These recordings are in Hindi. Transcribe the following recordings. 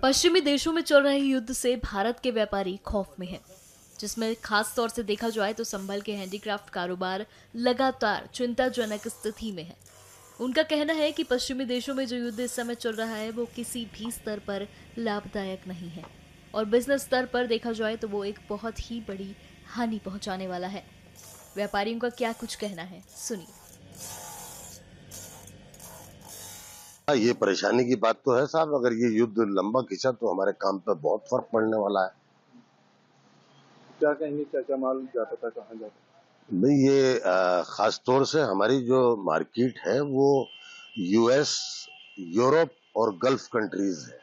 पश्चिमी देशों में चल रहे युद्ध से भारत के व्यापारी खौफ में हैं, जिसमें खास तौर से देखा जाए तो संभल के हैंडीक्राफ्ट कारोबार लगातार चिंताजनक स्थिति में है। उनका कहना है कि पश्चिमी देशों में जो युद्ध इस समय चल रहा है वो किसी भी स्तर पर लाभदायक नहीं है और बिजनेस स्तर पर देखा जाए तो वो एक बहुत ही बड़ी हानि पहुंचाने वाला है। व्यापारियों का क्या कुछ कहना है, सुनिए। ये परेशानी की बात तो है साहब, अगर ये युद्ध लंबा खिंचा तो हमारे काम पे बहुत फर्क पड़ने वाला है। क्या कहेंगे, क्या क्या माल जाता था, कहाँ जाता था? भाई ये खास तौर से हमारी जो मार्केट है वो यूएस, यूरोप और गल्फ कंट्रीज है।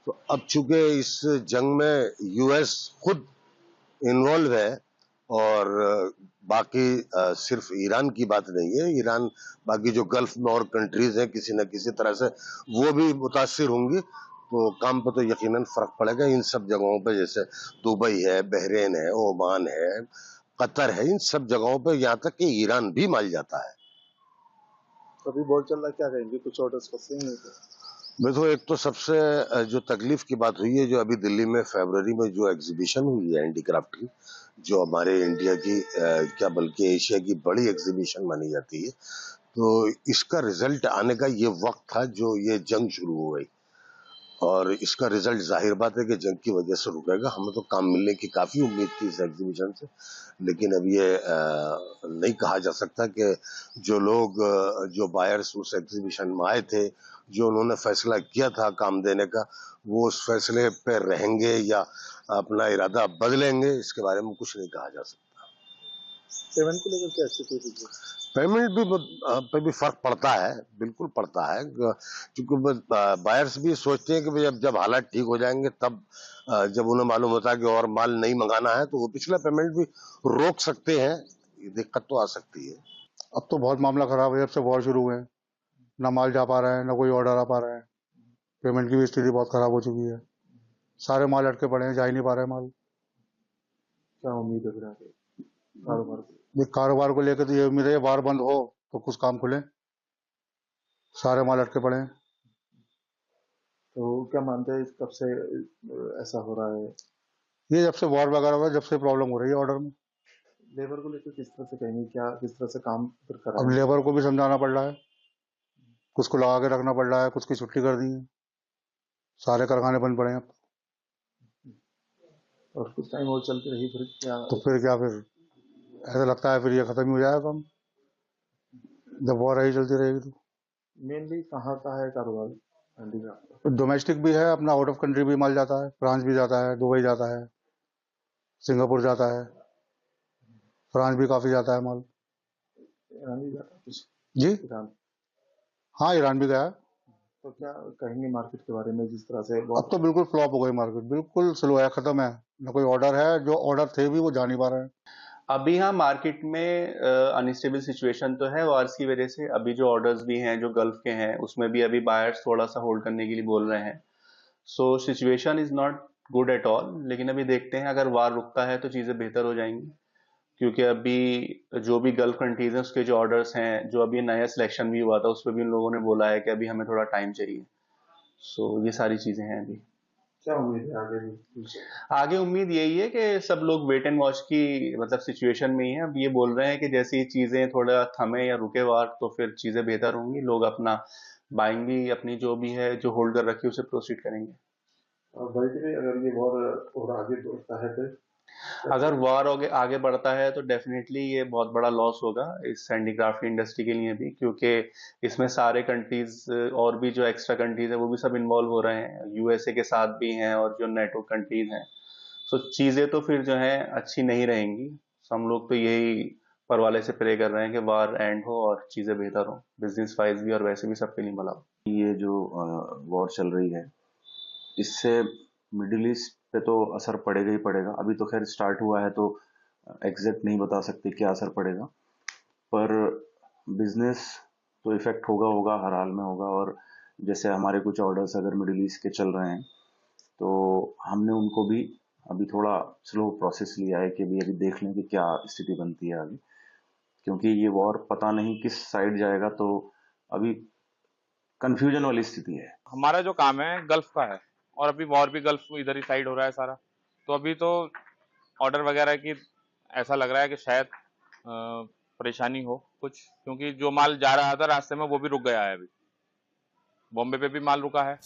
तो अब चूंकि इस जंग में यूएस खुद इन्वॉल्व है और बाकी सिर्फ ईरान की बात नहीं है, ईरान बाकी जो गल्फ में और कंट्रीज हैं किसी न किसी तरह से वो भी मुतासिर होंगी, तो काम पर तो यकीनन फर्क पड़ेगा। इन सब जगहों पे जैसे दुबई है, बहरेन है, ओमान है, कतर है, इन सब जगहों पे यहाँ तक कि ईरान भी माल जाता है। अभी बहुत चल रहा है, क्या कहेंगे, कुछ ऑर्डर्स फंसे हैं तो? देखो, एक तो सबसे जो तकलीफ की बात हुई है, जो अभी दिल्ली में फरवरी में जो एग्जीबिशन हुई है हैंडीक्राफ्ट की, जो हमारे इंडिया की क्या बल्कि एशिया की बड़ी एग्जीबिशन मानी जाती है, तो इसका रिजल्ट आने का ये वक्त था जो ये जंग शुरू हो गई और इसका रिजल्ट जाहिर बात है कि जंग की वजह से रुकेगा। हमें तो काम मिलने की काफी उम्मीद थी इस एग्जीबिशन से, लेकिन अब ये नहीं कहा जा सकता कि जो लोग जो बायर्स उस एग्जीबिशन में आए थे, जो उन्होंने फैसला किया था काम देने का, वो उस फैसले पे रहेंगे या अपना इरादा बदलेंगे, इसके बारे में कुछ नहीं कहा जा सकता। पेमेंट को लेकर क्या स्थिति थी? पेमेंट भी पे भी फर्क पड़ता है, बिल्कुल पड़ता है, क्योंकि बायर्स भी सोचते हैं कि भाई अब जब हालात ठीक हो जाएंगे तब जब उन्हें मालूम होता है कि और माल नहीं मंगाना है तो वो पिछला पेमेंट भी रोक सकते हैं। ये दिक्कत तो आ सकती है। अब तो बहुत मामला खराब है, जब से वॉर शुरू हुए हैं, ना माल जा पा रहा है, ना कोई ऑर्डर आ पा रहा है। पेमेंट की भी स्थिति बहुत खराब हो चुकी है, सारे माल अटके पड़े हैं, जा ही नहीं पा रहे माल। क्या उम्मीद है फिर आगे कारोबार को? ये कारोबार को लेकर तो ये उम्मीद है वार बंद हो तो कुछ काम खुले, सारे माल अटके पड़े हैं। तो क्या मानते हैं कब से ऐसा हो रहा है? ये जब से वॉर वगैरह हुआ, जब से प्रॉब्लम हो रही है ऑर्डर में। लेबर को लेकर किस तरह से कहेंगे, क्या किस तरह से काम फिर अब कराएंगे? लेबर को भी समझाना पड़ रहा है, कुछ को लगा के रखना पड़ रहा है, कुछ की छुट्टी कर दी है, सारे कारखाने बंद पड़े हैं अब। और कुछ टाइम और चलती रही फिर क्या? तो फिर क्या, फिर ऐसा लगता है फिर ये खत्म ही हो जाएगा काम, जब वॉर यही चलती रहेगी तो। मेनली कहाँ का है कारोबार हैंडीक्राफ्ट? डोमेस्टिक भी है अपना, आउट ऑफ कंट्री भी माल जाता है, फ्रांस भी जाता है, दुबई जाता है, सिंगापुर जाता है, फ्रांस भी काफी जाता है माल। ईरान भी जाता है कुछ? जी ईरान? हाँ, ईरान भी गया है। तो क्या कहेंगे मार्केट के बारे में, जिस तरह से अब तो बिल्कुल फ्लॉप हो गई मार्केट, बिल्कुल स्लो है, खत्म है, न कोई ऑर्डर है, जो ऑर्डर थे भी वो जा नहीं पा रहे हैं। अभी हाँ मार्केट में अनस्टेबल सिचुएशन तो है वॉर्स की वजह से। अभी जो ऑर्डर्स भी हैं जो गल्फ के हैं उसमें भी अभी बायर्स थोड़ा सा होल्ड करने के लिए बोल रहे हैं। So situation is not good at all, लेकिन अभी देखते हैं अगर वार रुकता है तो चीजें बेहतर हो जाएंगी, क्योंकि अभी जो भी गल्फ कंट्रीज हैं उसके जो ऑर्डर्स हैं, जो अभी नया सिलेक्शन भी हुआ था उस पर भी उन लोगों ने बोला है कि अभी हमें थोड़ा टाइम चाहिए। सो ये सारी चीजें हैं अभी। क्या उम्मीद है आगे भी? आगे उम्मीद यही है कि सब लोग वेट एंड वॉच की मतलब सिचुएशन में ही है। अब ये बोल रहे हैं कि जैसे ही चीजें थोड़ा थमे या रुके वार तो फिर चीजें बेहतर होंगी, लोग अपना बाइंग भी अपनी जो भी है जो होल्ड कर रखी है उसे प्रोसीड करेंगे। और बल्कि अगर ये वॉर और आगे बढ़ता है फिर अगर वॉर आगे बढ़ता है तो डेफिनेटली ये बहुत बड़ा लॉस होगा इस हैंडीक्राफ्ट इंडस्ट्री के लिए भी, क्योंकि इसमें सारे कंट्रीज और भी जो एक्स्ट्रा कंट्रीज है वो भी सब इन्वॉल्व हो रहे हैं, यूएसए के साथ भी हैं और जो नेटो कंट्रीज हैं। सो चीजें तो फिर जो है अच्छी नहीं रहेंगी। हम लोग तो यही पर वाले से प्रे कर रहे हैं कि वार एंड हो और चीजें बेहतर हो, बिजनेस वाइज भी और वैसे भी सबके लिए भला हो। ये जो वॉर चल रही है इससे मिडिल ईस्ट पे तो असर पड़ेगा ही पड़ेगा। अभी तो खैर स्टार्ट हुआ है तो एग्जैक्ट नहीं बता सकते क्या असर पड़ेगा, पर बिजनेस तो इफेक्ट होगा होगा, हर हाल में होगा। और जैसे हमारे कुछ ऑर्डर्स अगर मिडिल ईस्ट के चल रहे हैं तो हमने उनको भी अभी थोड़ा स्लो प्रोसेस लिया है कि अभी देख लें कि क्या स्थिति बनती है आगे, क्योंकि ये वॉर पता नहीं किस साइड जाएगा, तो अभी कंफ्यूजन वाली स्थिति है। हमारा जो काम है गल्फ का है, और अभी वॉर भी गल्फ इधर ही साइड हो रहा है सारा, तो अभी तो ऑर्डर वगैरह की ऐसा लग रहा है कि शायद परेशानी हो कुछ, क्योंकि जो माल जा रहा था रास्ते में वो भी रुक गया है। अभी बॉम्बे पे भी माल रुका है।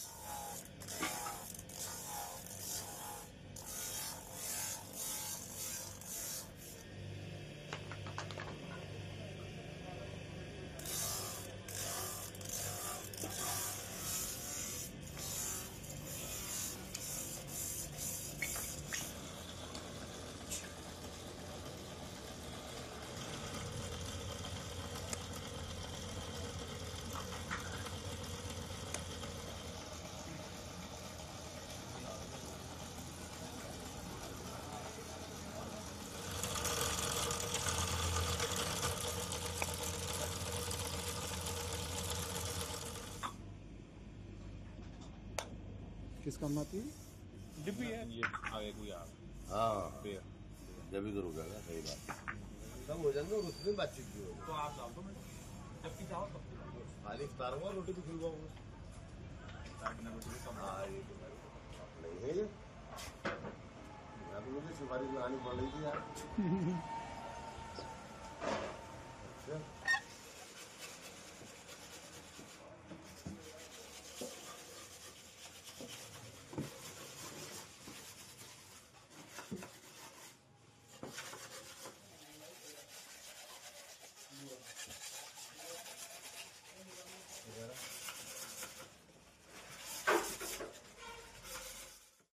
किस काम आती है? डिब्बी है ये आगे कोई आ। हाँ जब भी तो रुकेगा, सही बात। सब हो जाएंगे और उसमें बातचीत भी होगी। तो आप डाल दो, मैं जबकि चाहो तब खाली इफ्तार हुआ, रोटी भी खिलवाऊंगा। हाँ ये तो नहीं है ये, मुझे सिफारिश में आनी पड़ रही थी यार।